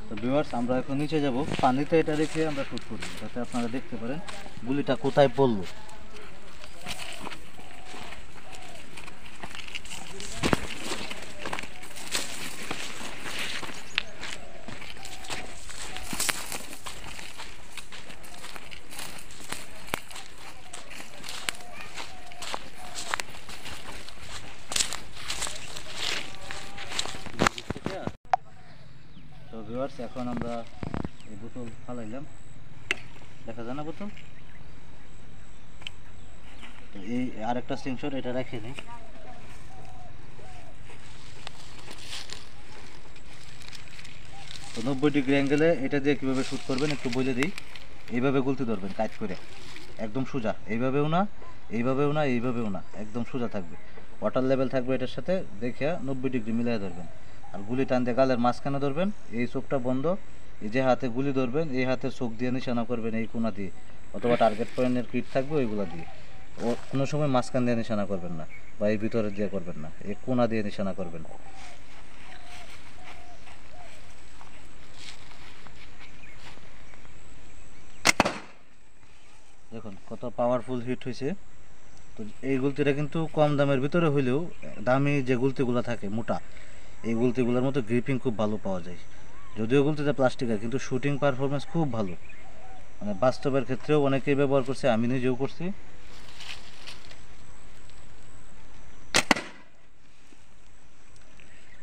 তো ভিউয়ার্স, আমরা এখন নিচে যাব, পানিতে এটা রেখে আমরা শুট করব যাতে আপনারা দেখতে পারেন গুলিটা কোথায় পড়লো। তো ভিউয়ার্স, এখন আমরা এই বোতল ফালাইলাম, দেখা যায় না বোতল। তো এই আরেকটা স্লিংশট এটা রেখে নিই। তো 90 ডিগ্রি অ্যাঙ্গেলে এটা দিয়ে কীভাবে শ্যুট করবেন একটু বলে দিই। এইভাবে গুলতি ধরবেন কাজ করে, একদম সোজা, এইভাবেও না, এইভাবেও না, এইভাবেও না, একদম সোজা থাকবে। ওয়াটার লেভেল থাকবে এটার সাথে, দেখে 90 ডিগ্রি মিলিয়ে ধরবেন। আর গুলি টান দিয়ে গালের মাঝখানে ধরবেন, এই চোখটা বন্ধ। এই যে হাতে গুলি ধরবেন, এই হাতে চোখ দিয়ে নিশানা করবেন এই কোনা দিয়ে, অথবা টার্গেট পয়েন্টের কিট থাকবে ওইগুলো দিয়ে। ও কোনো সময় মাঝখান দিয়ে নিশানা করবেন না, বা এই ভিতরে দিয়ে করবেন না, এই কোনা দিয়ে নিশানা করবেন। দেখুন কত পাওয়ারফুল হিট হয়েছে। তো এই গুলতিটা কিন্তু কম দামের ভিতরে হইলেও দামি যে গুলতিগুলো থাকে মোটা, এই গুলতিগুলোর মতো গ্রিপিং খুব ভালো পাওয়া যায়। যদিও গুলতিটা প্লাস্টিকের, কিন্তু শুটিং পারফরমেন্স খুব ভালো। মানে বাস্তবের ক্ষেত্রেও অনেকেই ব্যবহার করছে, আমি নিজেও করছি।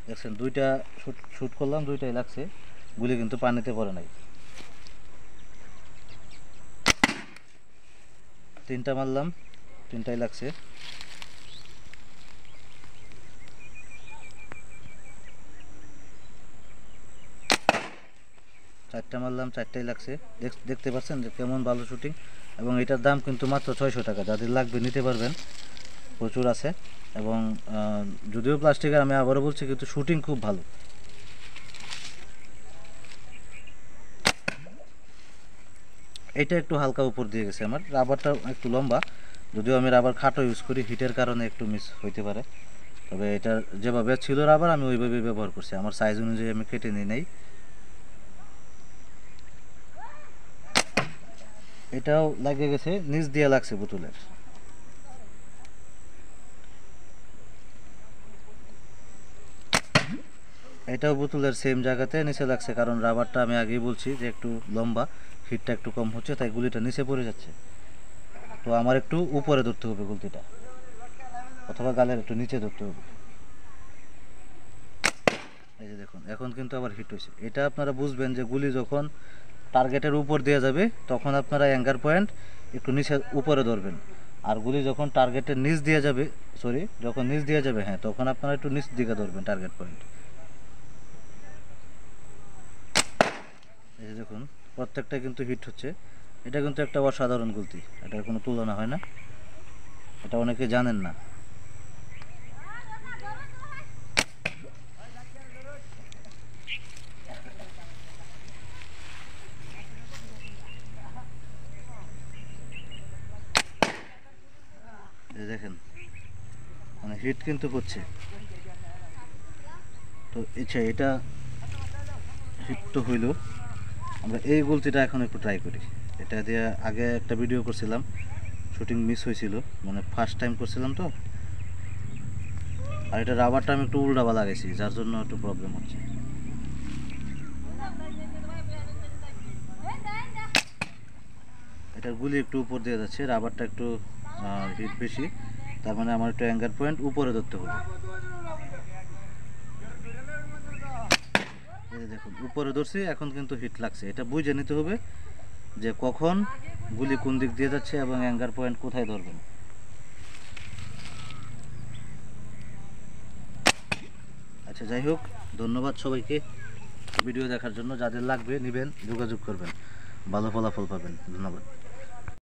দেখছেন দুইটা শুট করলাম, দুইটাই লাগছে, গুলি কিন্তু পানিতে পড়ে নাই। তিনটা মারলাম, তিনটাই লাগছে। চারটা মারলাম, চারটাই লাগছে। দেখতে পাচ্ছেন যে কেমন ভালো শুটিং। এবং এটার দাম কিন্তু মাত্র 600 টাকা। যাদের লাগবে নিতে পারবেন, প্রচুর আছে। এবং যদিও প্লাস্টিকের, আমি আবারও বলছি, কিন্তু শুটিং খুব ভালো। এটা একটু হালকা উপর দিয়ে গেছে, আমার রাবারটা একটু লম্বা, যদিও আমি রাবার খাটো ইউজ করি, হিটের কারণে একটু মিস হইতে পারে। তবে এটা যেভাবে ছিল রাবার, আমি ওইভাবেই ব্যবহার করছি, আমার সাইজ অনুযায়ী আমি কেটে নিই নাই। এটাও লাগিয়ে গেছে, নিচ দিয়ে লাগছে বোতলের। এটাও বোতলের সেম জায়গাতে নিচে লাগছে, কারণ রাবারটা আমি আগেই বলছি যে একটু লম্বা, হিটটা একটু কম হচ্ছে, তাই গুলিটা নিচে পড়ে যাচ্ছে। তো আমার একটু উপরে ধরতে হবে গুলতিটা, অথবা গালের একটু নিচে ধরতে হবে। এই যে দেখুন, এখন কিন্তু আবার হিট হয়েছে। এটা আপনারা বুঝবেন যে গুলি যখন টার্গেটের উপর দিয়ে যাবে, তখন আপনারা অ্যাঙ্গার পয়েন্ট একটু নিচে উপরে ধরবেন। আর গুলি যখন টার্গেটের নিচ দিয়ে যাবে, যখন নিচ দিয়ে যাবে, হ্যাঁ, তখন আপনারা একটু নিচ দিকে ধরবেন টার্গেট পয়েন্ট। এই যে দেখুন, প্রত্যেকটা কিন্তু হিট হচ্ছে। এটা কিন্তু একটা অসাধারণ গুলতি, এটার কোনো তুলনা হয় না, এটা অনেকে জানেন না। এই দেখেন, মানে হিট কিন্তু হচ্ছে। তো এটা হিট তো হইল, আমরা এই গুলতিটা এখন একটু ট্রাই করি। এটা দিয়ে আগে একটা ভিডিও করছিলাম, শুটিং মিস হয়েছিল, মানে ফার্স্ট টাইম করছিলাম তো। আর এটা রাবারটা আমি একটু উল্টাবা লাগাইছি, যার জন্য একটু প্রবলেম হচ্ছে। এটার গুলি একটু উপর দিয়ে যাচ্ছে, রাবারটা একটু হিট বেশি, তার মানে আমার একটু অ্যাঙ্গার পয়েন্ট উপরে ধরতে হবে। এই দেখুন, উপরে ধরছি, এখন কিন্তু হিট লাগছে। এটা বুঝে নিতে হবে যে কখন গুলি কোন দিক দিয়ে যাচ্ছে এবং অ্যাঙ্গার পয়েন্ট কোথায় ধরবেন। আচ্ছা, যাই হোক, ধন্যবাদ সবাইকে ভিডিও দেখার জন্য। যাদের লাগবে নেবেন, যোগাযোগ করবেন, ভালো ফলাফল পাবেন। ধন্যবাদ।